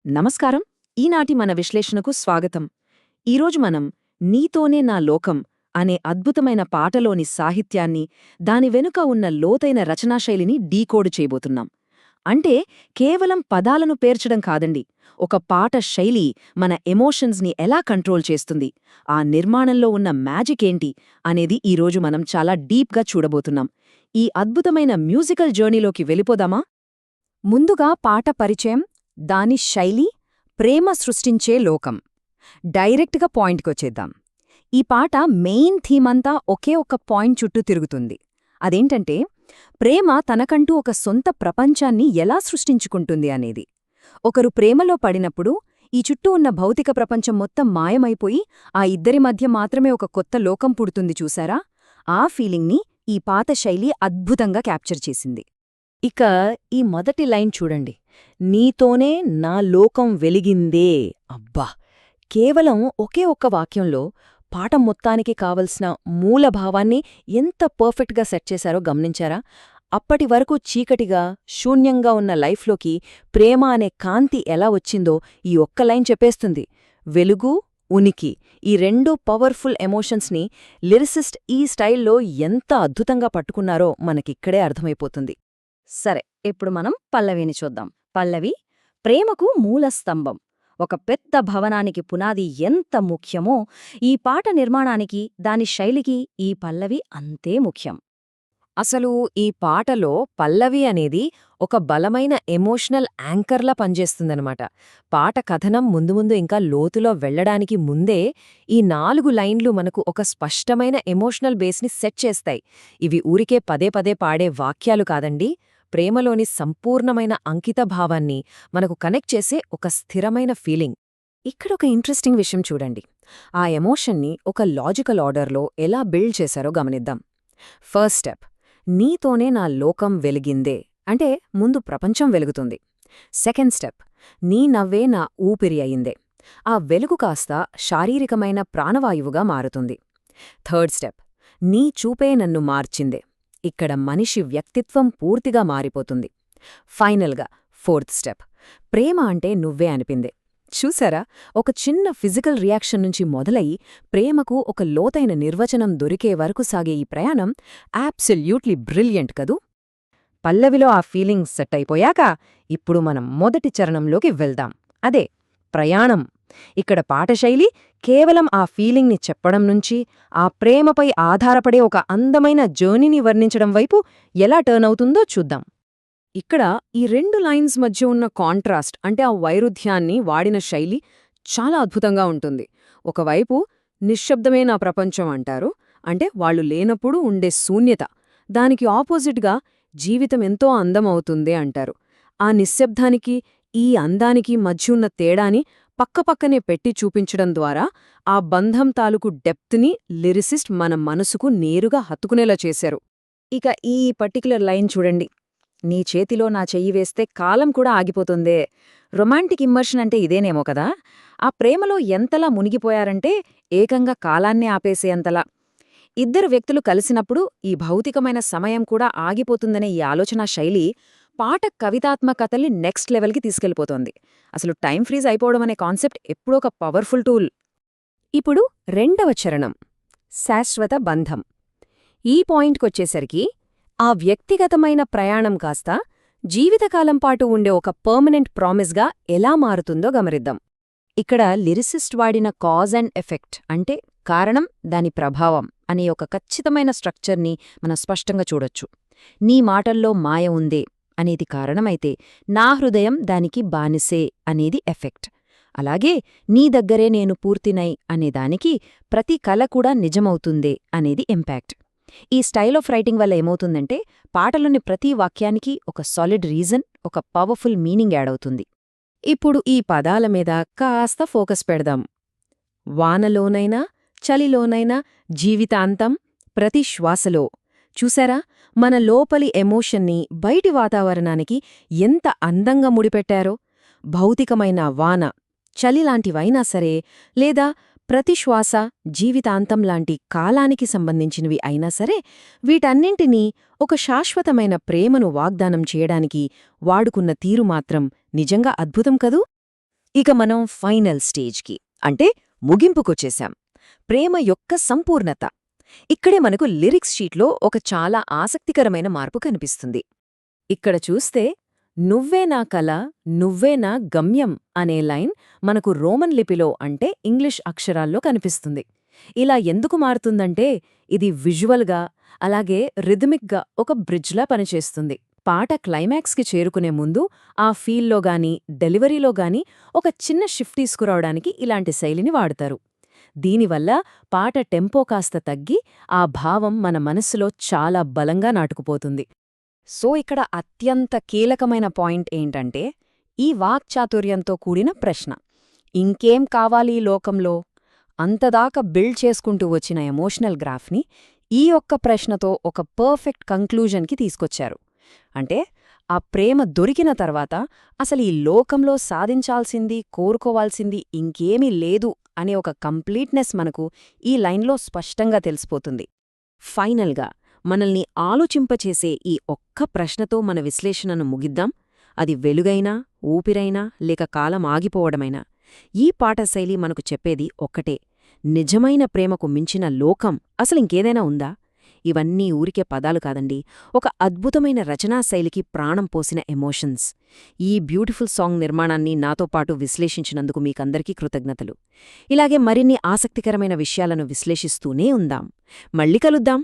నమస్కారం. ఈనాటి మన విశ్లేషణకు స్వాగతం. ఈరోజు మనం నీతోనే నా లోకం అనే అద్భుతమైన పాటలోని సాహిత్యాన్ని, దాని వెనుక ఉన్న లోతైన రచనాశైలిని డీకోడ్ చేయబోతున్నాం. అంటే కేవలం పదాలను పేర్చడం కాదండి, ఒక పాట శైలి మన ఎమోషన్స్ని ఎలా కంట్రోల్ చేస్తుంది, ఆ నిర్మాణంలో ఉన్న మ్యాజిక్ ఏంటి అనేది ఈరోజు మనం చాలా డీప్గా చూడబోతున్నాం. ఈ అద్భుతమైన మ్యూజికల్ జర్నీలోకి వెళ్ళిపోదామా? ముందుగా పాట పరిచయం, దాని శైలి, ప్రేమ సృష్టించే లోకం. డైరెక్ట్గా పాయింట్కొచ్చేద్దాం. ఈ పాట మెయిన్ థీమంతా ఒకే ఒక్క పాయింట్ చుట్టూ తిరుగుతుంది. అదేంటంటే, ప్రేమ తనకంటూ ఒక సొంత ప్రపంచాన్ని ఎలా సృష్టించుకుంటుంది అనేది. ఒకరు ప్రేమలో పడినప్పుడు ఈ చుట్టూ ఉన్న భౌతిక ప్రపంచం మొత్తం మాయమైపోయి ఆ ఇద్దరి మధ్య మాత్రమే ఒక కొత్త లోకం పుడుతుంది చూసారా? ఆ ఫీలింగ్ని ఈ పాత శైలి అద్భుతంగా క్యాప్చర్ చేసింది. ఇక ఈ మొదటి లైన్ చూడండి, నీతోనే నా లోకం వెలిగిందే. అబ్బా! కేవలం ఒకే ఒక్క వాక్యంలో పాట మొత్తానికి కావలసిన మూలభావాన్ని ఎంత పర్ఫెక్ట్గా సెట్ చేశారో గమనించారా? అప్పటి వరకు చీకటిగా, శూన్యంగా ఉన్న లైఫ్లోకి ప్రేమ అనే కాంతి ఎలా వచ్చిందో ఈ ఒక్క లైన్ చెప్పేస్తుంది. వెలుగు, ఉనికి, ఈ రెండూ పవర్ఫుల్ ఎమోషన్స్ని లిరిసిస్ట్ ఈ స్టైల్లో ఎంత అద్భుతంగా పట్టుకున్నారో మనకిక్కడే అర్థమైపోతుంది. సరే, ఇప్పుడు మనం పల్లవిని చూద్దాం. పల్లవి ప్రేమకు మూలస్తంభం. ఒక పెద్ద భవనానికి పునాది ఎంత ముఖ్యమో, ఈ పాట నిర్మాణానికి, దాని శైలికి ఈ పల్లవి అంతే ముఖ్యం. అసలు ఈ పాటలో పల్లవి అనేది ఒక బలమైన ఎమోషనల్ యాంకర్లా పనిచేస్తుందనమాట. పాట కథనం ముందు ముందు ఇంకా లోతులో వెళ్లడానికి ముందే ఈ 4 లైన్లు మనకు ఒక స్పష్టమైన ఎమోషనల్ బేస్ని సెట్ చేస్తాయి. ఇవి ఊరికే పదే పదే పాడే వాక్యాలు కాదండి, ప్రేమలోని సంపూర్ణమైన అంకితభావాన్ని మనకు కనెక్ట్ చేసే ఒక స్థిరమైన ఫీలింగ్. ఇక్కడొక ఇంట్రెస్టింగ్ విషయం చూడండి. ఆ ఎమోషన్ని ఒక లాజికల్ ఆర్డర్లో ఎలా బిల్డ్ చేశారో గమనిద్దాం. ఫస్ట్ స్టెప్, నీతోనే నా లోకం వెలిగిందే అంటే ముందు ప్రపంచం వెలుగుతుంది. సెకండ్ స్టెప్, నీ నవ్వే నా ఊపిరి అయిందే. ఆ వెలుగు కాస్త శారీరకమైన ప్రాణవాయువుగా మారుతుంది. థర్డ్ స్టెప్, నీ చూపే నన్ను మార్చిందే. ఇక్కడ మనిషి వ్యక్తిత్వం పూర్తిగా మారిపోతుంది. ఫైనల్గా ఫోర్త్ స్టెప్, ప్రేమ అంటే నువ్వే అనిపిందే. చూసారా, ఒక చిన్న ఫిజికల్ రియాక్షన్ నుంచి మొదలై ప్రేమకు ఒక లోతైన నిర్వచనం దొరికే వరకు సాగే ఈ ప్రయాణం అబ్సల్యూట్లీ బ్రిలియంట్ కదూ. పల్లవిలో ఆ ఫీలింగ్స్ సెట్ అయిపోయాక ఇప్పుడు మనం మొదటి చరణంలోకి వెళ్దాం. అదే ప్రయాణం. ఇక్కడ పాటశైలి కేవలం ఆ ఫీలింగ్ని చెప్పడం నుంచి ఆ ప్రేమపై ఆధారపడే ఒక అందమైన జర్నీని వర్ణించడం వైపు ఎలా టర్న్ అవుతుందో చూద్దాం. ఇక్కడ ఈ 2 లైన్స్ మధ్య ఉన్న కాంట్రాస్ట్ అంటే ఆ వైరుధ్యాన్ని వాడిన శైలి చాలా అద్భుతంగా ఉంటుంది. ఒకవైపు నిశ్శబ్దమే నా ప్రపంచం అంటారు, అంటే వాళ్ళు లేనప్పుడు ఉండే శూన్యత. దానికి ఆపోజిట్గా జీవితం ఎంతో అందమవుతుందే అంటారు. ఆ నిశ్శబ్దానికి, ఈ అందానికి మధ్యున్న తేడాని పక్కపక్కనే పెట్టి చూపించడం ద్వారా ఆ బంధం తాలూకు డెప్త్ని లిరిసిస్ట్ మన మనసుకు నేరుగా హత్తుకునేలా చేశారు. ఇక ఈ పర్టిక్యులర్ లైన్ చూడండి, నీ చేతిలో నా చెయ్యి వేస్తే కాలం కూడా ఆగిపోతుందే. రొమాంటిక్ ఇమ్మర్షన్ అంటే ఇదేనేమో కదా. ఆ ప్రేమలో ఎంతలా మునిగిపోయారంటే ఏకంగా కాలాన్నే ఆపేసేంతలా. ఇద్దరు వ్యక్తులు కలిసినప్పుడు ఈ భౌతికమైన సమయం కూడా ఆగిపోతుందనే ఈ ఆలోచనా శైలి పాట కవితాత్మకతల్ని నెక్స్ట్ లెవెల్కి తీసుకెళ్ళిపోతోంది. అసలు టైం ఫ్రీజ్ అయిపోవడం అనే కాన్సెప్ట్ ఎప్పుడూ ఒక పవర్ఫుల్ టూల్. ఇప్పుడు రెండవ చరణం, శాశ్వత బంధం. ఈ పాయింట్కొచ్చేసరికి ఆ వ్యక్తిగతమైన ప్రయాణం కాస్త జీవితకాలం పాటు ఉండే ఒక పర్మనెంట్ ప్రామిస్గా ఎలా మారుతుందో గమనిద్దాం. ఇక్కడ లిరిసిస్ట్ వాడిన కాజ్ అండ్ ఎఫెక్ట్ అంటే కారణం, దాని ప్రభావం అనే ఒక ఖచ్చితమైన స్ట్రక్చర్ని మనం స్పష్టంగా చూడొచ్చు. నీ మాటల్లో మాయ ఉందే అనేది కారణమైతే నా హృదయం దానికి బానిసే అనేది ఎఫెక్ట్. అలాగే నీ దగ్గరే నేను పూర్తినై అనేదానికి ప్రతి కల కూడా నిజమవుతుందే అనేది ఇంపాక్ట్. ఈ స్టైల్ ఆఫ్ రైటింగ్ వల్ల ఏమవుతుందంటే పాటలోని ప్రతి వాక్యానికి ఒక సాలిడ్ రీజన్, ఒక పవర్ఫుల్ మీనింగ్ యాడ్ అవుతుంది. ఇప్పుడు ఈ పదాల మీద కాస్త ఫోకస్ పెడదాం. వానలోనైనా, చలిలోనైనా, జీవితాంతం, ప్రతి శ్వాసలో. చూసారా, మన లోపలి ఎమోషన్ని బయటి వాతావరణానికి ఎంత అందంగా ముడిపెట్టారో. భౌతికమైన వాన, చలిలాంటివైనా సరే, లేదా ప్రతిశ్వాస, జీవితాంతంలాంటి కాలానికి సంబంధించినవి అయినా సరే, వీటన్నింటినీ ఒక శాశ్వతమైన ప్రేమను వాగ్దానం చేయడానికి వాడుకున్న తీరు మాత్రం నిజంగా అద్భుతం కదూ. ఇక మనం ఫైనల్ స్టేజ్కి అంటే ముగింపుకొచ్చేశాం. ప్రేమ యొక్క సంపూర్ణత. ఇక్కడే మనకు లిరిక్స్ షీట్లో ఒక చాలా ఆసక్తికరమైన మార్పు కనిపిస్తుంది. ఇక్కడ చూస్తే నువ్వే నా కల, నువ్వే నా గమ్యం అనే లైన్ మనకు రోమన్ లిపిలో అంటే ఇంగ్లీష్ అక్షరాల్లో కనిపిస్తుంది. ఇలా ఎందుకు మారుతుందంటే ఇది విజువల్గా అలాగే రిథమిక్గా ఒక బ్రిడ్జ్లా పనిచేస్తుంది. పాట క్లైమాక్స్కి చేరుకునే ముందు ఆ ఫీల్లో గాని డెలివరీలో గాని ఒక చిన్న షిఫ్ట్ తీసుకురావడానికి ఇలాంటి శైలిని వాడతారు. దీనివల్ల పాట టెంపో కాస్త తగ్గి ఆ భావం మన మనస్సులో చాలా బలంగా నాటుకుపోతుంది. సో ఇక్కడ అత్యంత కీలకమైన పాయింట్ ఏంటంటే ఈ వాక్చాతుర్యంతో కూడిన ప్రశ్న, ఇంకేం కావాలి ఈ లోకంలో? అంతదాకా బిల్డ్ చేసుకుంటూ వచ్చిన ఎమోషనల్ గ్రాఫ్ని ఈ ఒక్క ప్రశ్నతో ఒక పర్ఫెక్ట్ కంక్లూజన్కి తీసుకొచ్చారు. అంటే ఆ ప్రేమ దొరికిన తర్వాత అసలు ఈ లోకంలో సాధించాల్సింది, కోరుకోవాల్సింది ఇంకేమీ లేదు అనే ఒక కంప్లీట్నెస్ మనకు ఈ లైన్లో స్పష్టంగా తెలిసిపోతుంది. ఫైనల్గా మనల్ని ఆలోచింపచేసే ఈ ఒక్క ప్రశ్నతో మన విశ్లేషణను ముగిద్దాం. అది వెలుగైనా, ఊపిరైనా, లేక కాలం ఆగిపోవడమైనా ఈ పాటశైలి మనకు చెప్పేది ఒక్కటే: నిజమైన ప్రేమకు మించిన లోకం అసలింకేదైనా ఉందా? ఇవన్నీ ఊరికే పదాలు కాదండి, ఒక అద్భుతమైన రచనాశైలికి ప్రాణం పోసిన ఎమోషన్స్. ఈ బ్యూటిఫుల్ సాంగ్ నిర్మాణాన్ని నాతో పాటు విశ్లేషించినందుకు మీకందరికీ కృతజ్ఞతలు. ఇలాగే మరిన్ని ఆసక్తికరమైన విషయాలను విశ్లేషిస్తూనే ఉందాం. మళ్ళీ కలుద్దాం.